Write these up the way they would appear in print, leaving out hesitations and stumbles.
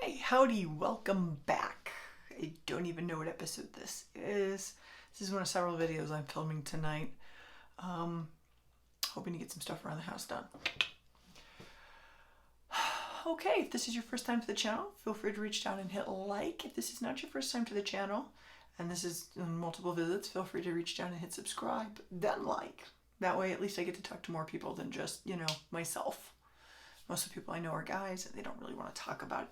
Hey, howdy, welcome back. I don't even know what episode this is. This is one of several videos I'm filming tonight. Hoping to get some stuff around the house done. Okay, if this is your first time to the channel, feel free to reach down and hit like. If this is not your first time to the channel, and this is multiple visits, feel free to reach down and hit subscribe, then like. That way at least I get to talk to more people than just, myself. Most of the people I know are guys, and they don't really want to talk about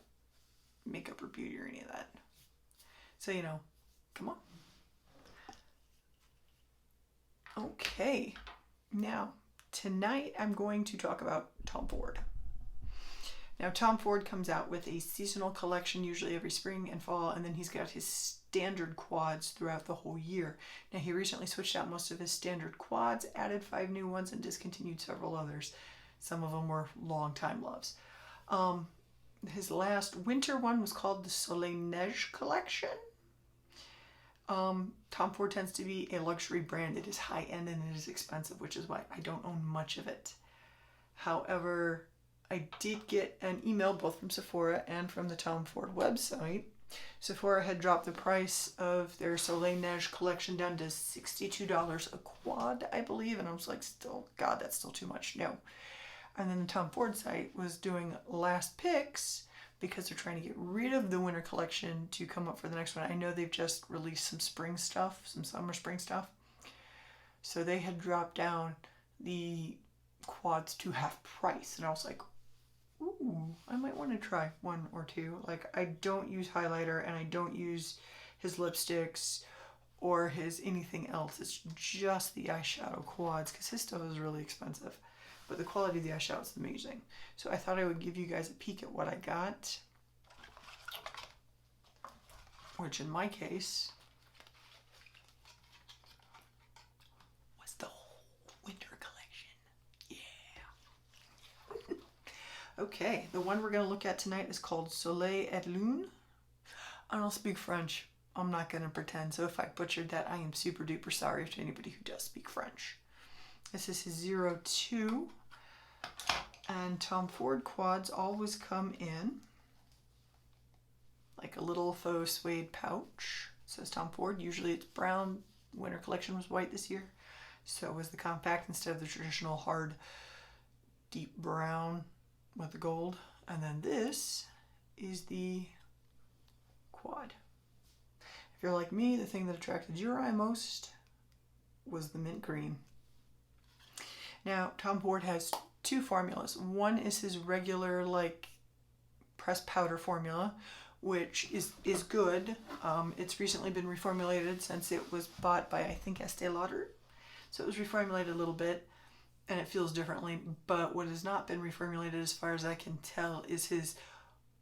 makeup or beauty or any of that. So, come on. Okay, now, tonight I'm going to talk about Tom Ford. Now, Tom Ford comes out with a seasonal collection, usually every spring and fall, and then he's got his standard quads throughout the whole year. Now, he recently switched out most of his standard quads, added 5 new ones, and discontinued several others. Some of them were long-time loves. His last winter one was called the Soleil collection. Tom Ford tends to be a luxury brand. It is high-end and it is expensive, which is why I don't own much of it. However, I did get an email both from Sephora and from the Tom Ford website. Sephora had dropped the price of their Soleil collection down to $62 a quad, I believe. And I was like, God, that's still too much. No. And then the Tom Ford site was doing last picks because they're trying to get rid of the winter collection to come up for the next one. I know they've just released some spring stuff, some summer spring stuff. So they had dropped down the quads to half price. And I was like, ooh, I might want to try one or two. Like, I don't use highlighter and I don't use his lipsticks or his anything else. It's just the eyeshadow quads because his stuff is really expensive. But the quality of the eyeshadow is amazing. So I thought I would give you guys a peek at what I got. Which in my case was the whole winter collection. Yeah. Okay, the one we're going to look at tonight is called Soleil et Lune. I don't speak French. I'm not going to pretend. So if I butchered that, I am super duper sorry to anybody who does speak French. This is his 02, and Tom Ford quads always come in like a little faux suede pouch. It says Tom Ford. Usually it's brown. Winter collection was white this year. So was the compact instead of the traditional hard, deep brown with the gold. And then this is the quad. If you're like me, the thing that attracted your eye most was the mint green. Now, Tom Ford has 2 formulas. One is his regular, pressed powder formula, which is good. It's recently been reformulated since it was bought by, I think, Estee Lauder. So it was reformulated a little bit, and it feels differently. But what has not been reformulated, as far as I can tell, is his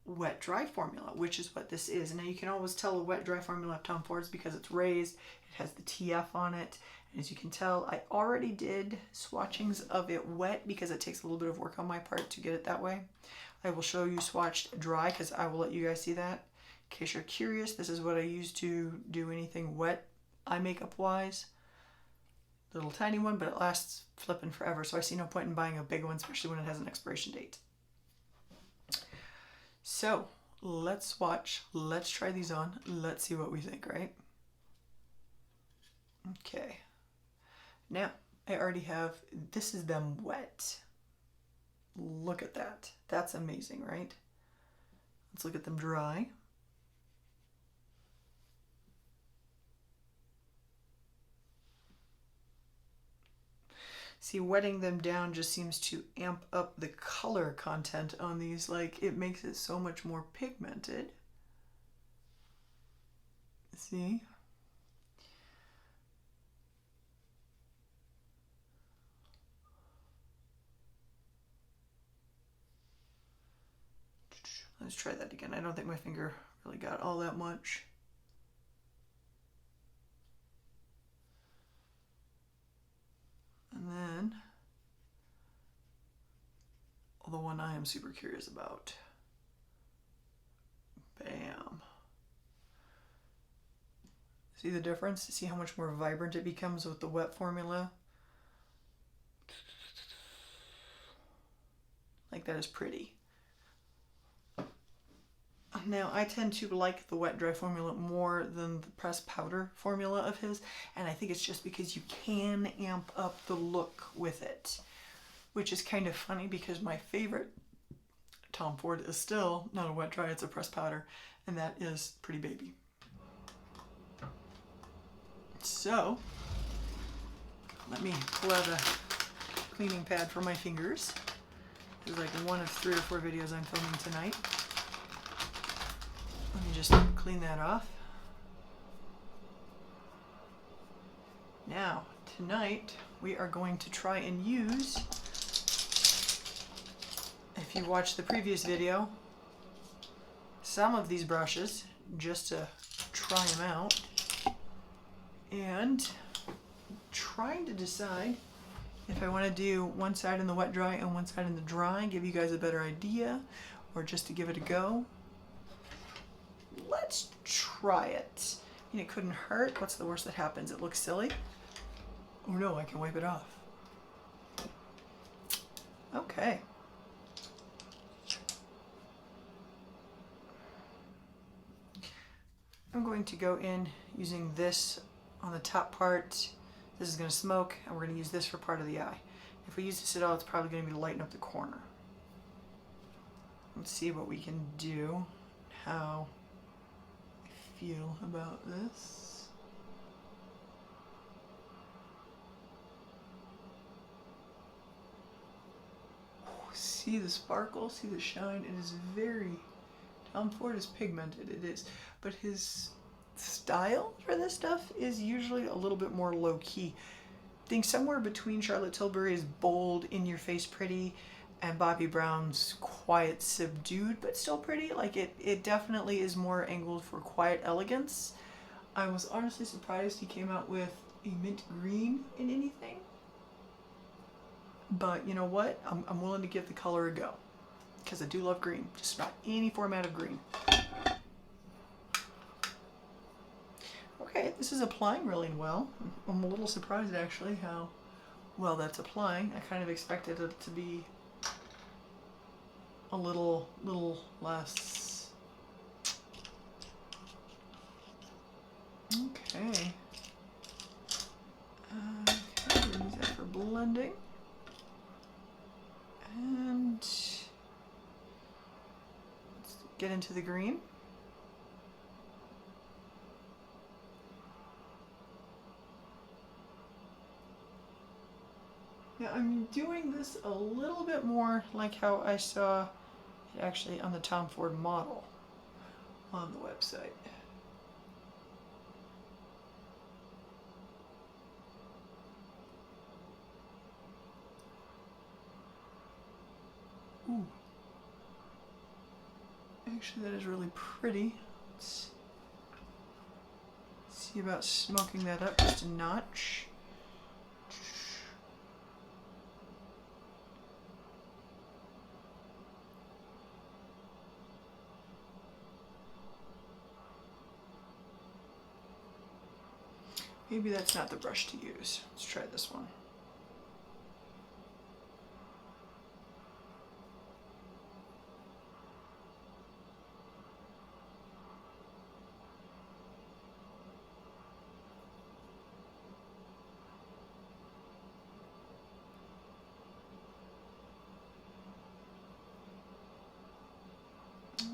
wet-dry formula, which is what this is. And now you can always tell a wet-dry formula of Tom Ford's because it's raised. It has the TF on it. As you can tell, I already did swatchings of it wet because it takes a little bit of work on my part to get it that way. I will show you swatched dry because I will let you guys see that. In case you're curious, this is what I use to do anything wet eye makeup wise. Little tiny one, but it lasts flipping forever, so I see no point in buying a big one, especially when it has an expiration date. So, let's swatch. Let's try these on. Let's see what we think, right? Okay. Now, I already have, this is them wet. Look at that. That's amazing, right? Let's look at them dry. See, wetting them down just seems to amp up the color content on these. Like, it makes it so much more pigmented. See? Let's try that again. I don't think my finger really got all that much. And then, the one I am super curious about. Bam. See the difference? See how much more vibrant it becomes with the wet formula? Like, that is pretty. I'm Now, I tend to like the wet dry formula more than the pressed powder formula of his, and I think it's just because you can amp up the look with it, which is kind of funny because my favorite Tom Ford is still not a wet dry, it's a pressed powder, and that is Pretty Baby. So, let me pull out a cleaning pad for my fingers. This is like one of 3 or 4 videos I'm filming tonight. Let me just clean that off. Now, tonight we are going to try and use, if you watched the previous video, some of these brushes just to try them out, and trying to decide if I want to do one side in the wet dry and one side in the dry, give you guys a better idea, or just to give it a go. Let's try it. I mean, it couldn't hurt. What's the worst that happens? It looks silly. Oh no, I can wipe it off. Okay. I'm going to go in using this on the top part. This is going to smoke, and we're going to use this for part of the eye. If we use this at all, it's probably going to be to lighten up the corner. Let's see what we can do, how I feel about this. See the sparkle, see the shine. It is very, Tom Ford is pigmented, it is, but his style for this stuff is usually a little bit more low-key. I think somewhere between Charlotte Tilbury's bold, in-your-face pretty, and Bobbi Brown's quiet, subdued, but still pretty. Like it definitely is more angled for quiet elegance. I was honestly surprised he came out with a mint green in anything. But you know what? I'm willing to give the color a go, because I do love green. Just about any format of green. Okay, this is applying really well. I'm a little surprised actually how well that's applying. I kind of expected it to be a little less. Okay. Okay, use that for blending. And let's get into the green. Yeah, I'm doing this a little bit more like how I saw it actually on the Tom Ford model on the website. Ooh. Actually, that is really pretty. Let's see about smoking that up just a notch. Maybe that's not the brush to use. Let's try this one.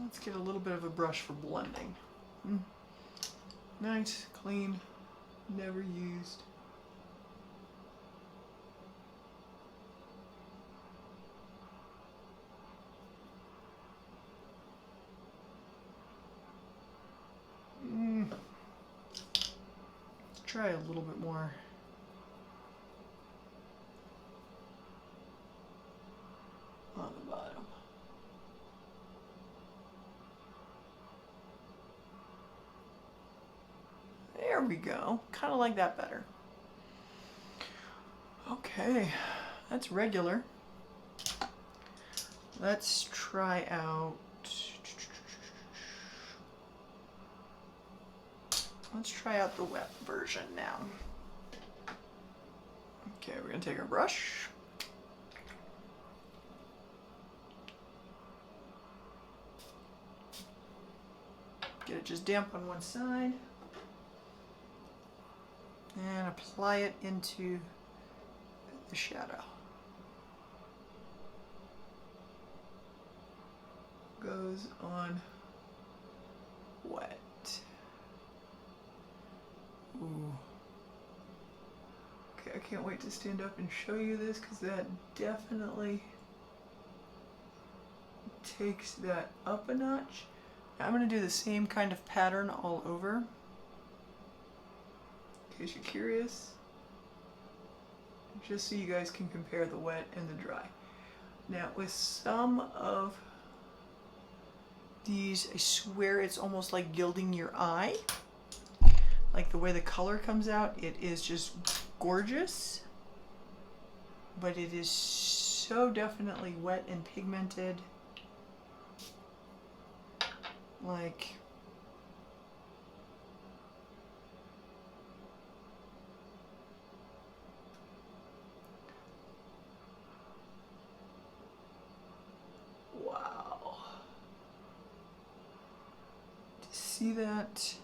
Let's get a little bit of a brush for blending. Nice, clean, never used. Let's try a little bit more. On the bottom. There we go. Kind of like that better. Okay, that's regular. Let's try out. Let's try out the wet version now. Okay, we're gonna take our brush. Get it just damp on one side. And apply it into the shadow. Goes on wet. Ooh. Okay, I can't wait to stand up and show you this because that definitely takes that up a notch. Now I'm going to do the same kind of pattern all over, in case you're curious, just so you guys can compare the wet and the dry. Now with some of these, I swear it's almost like gilding your eye. Like the way the color comes out, it is just gorgeous. But it is so definitely wet and pigmented. Like, wow. See that?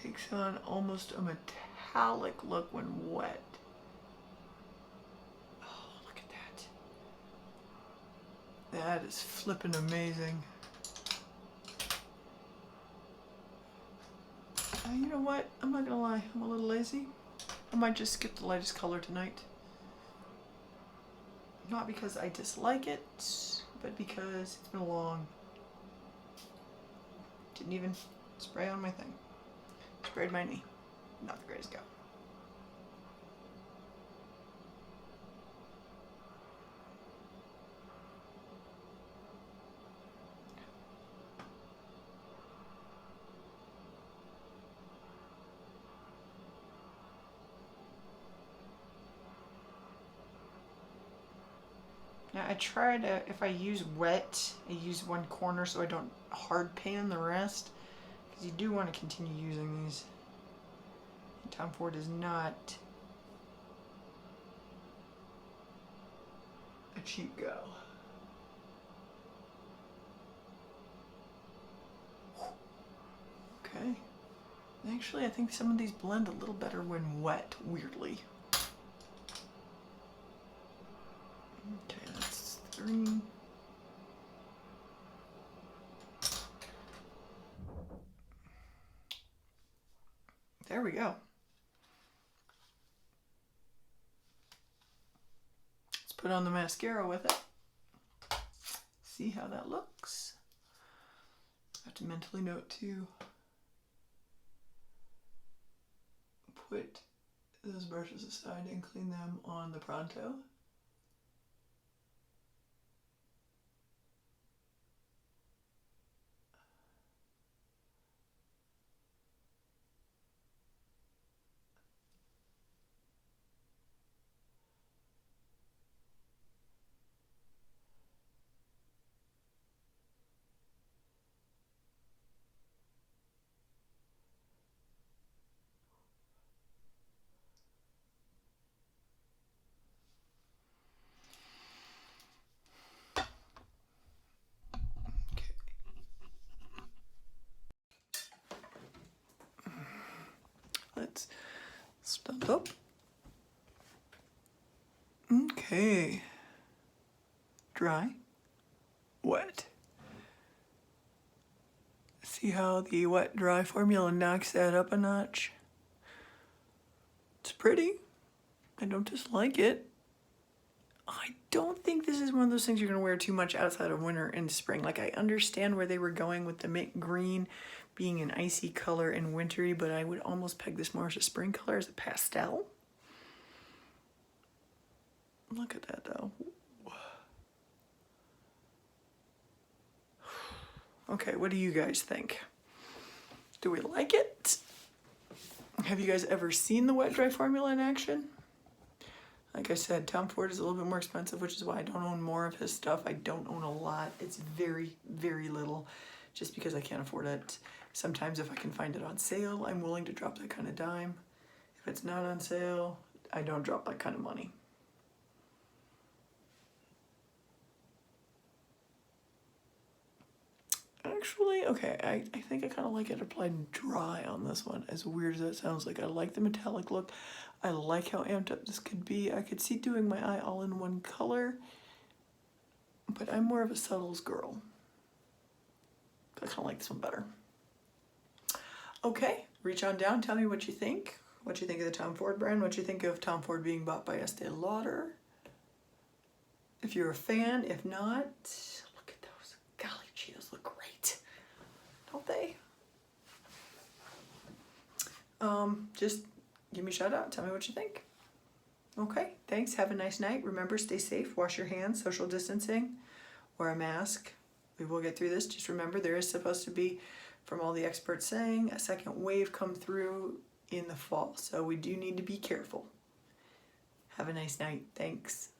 Takes on almost a metallic look when wet. Oh, look at that. That is flippin' amazing. You know what? I'm not gonna lie, I'm a little lazy. I might just skip the lightest color tonight. Not because I dislike it, but because it's been long. Didn't even spray on my thing. Sprayed my knee. Not the greatest go. Now I try to, if I use wet, I use one corner so I don't hard pan the rest, because you do want to continue using these. Tom Ford is not a cheap go. Okay. Actually, I think some of these blend a little better when wet, weirdly. Okay, that's 3. There we go. Let's put on the mascara with it. See how that looks. I have to mentally note to put those brushes aside and clean them on the Pronto. Let's stump up. Okay. Dry. Wet. See how the wet dry formula knocks that up a notch? It's pretty. I don't dislike it. I don't think this is one of those things you're going to wear too much outside of winter and spring. Like, I understand where they were going with the mint green being an icy color and wintry, but I would almost peg this more as a spring color, as a pastel. Look at that, though. Okay, what do you guys think? Do we like it? Have you guys ever seen the wet dry formula in action? Like I said, Tom Ford is a little bit more expensive, which is why I don't own more of his stuff. I don't own a lot. It's very, very little. just because I can't afford it. Sometimes if I can find it on sale, I'm willing to drop that kind of dime. If it's not on sale, I don't drop that kind of money. Actually, okay, I think I kind of like it applied dry on this one, as weird as that sounds. Like, I like the metallic look. I like how amped up this could be. I could see doing my eye all in one color, but I'm more of a subtles girl. I kind of like this one better. Okay, reach on down, tell me what you think. What you think of the Tom Ford brand, what you think of Tom Ford being bought by Estee Lauder. If you're a fan, if not, look at those. Golly gee, those look great, don't they? Just give me a shout out, tell me what you think. Okay, thanks, have a nice night. Remember, stay safe, wash your hands, social distancing, wear a mask. We will get through this. Just remember, there is supposed to be, from all the experts saying, a second wave come through in the fall. So we do need to be careful. Have a nice night. Thanks.